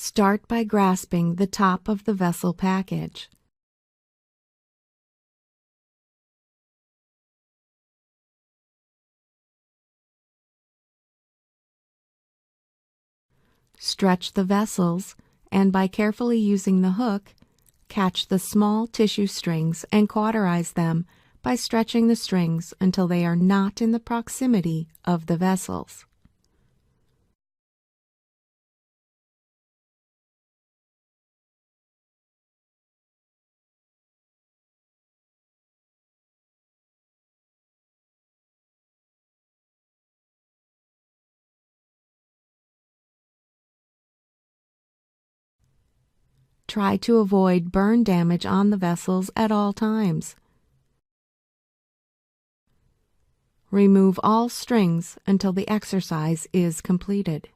Start by grasping the top of the vessel package. Stretch the vessels, and by carefully using the hook, catch the small tissue strings and cauterize them by stretching the strings until they are not in the proximity of the vessels. Try to avoid burn damage on the vessels at all times. Remove all strings until the exercise is completed.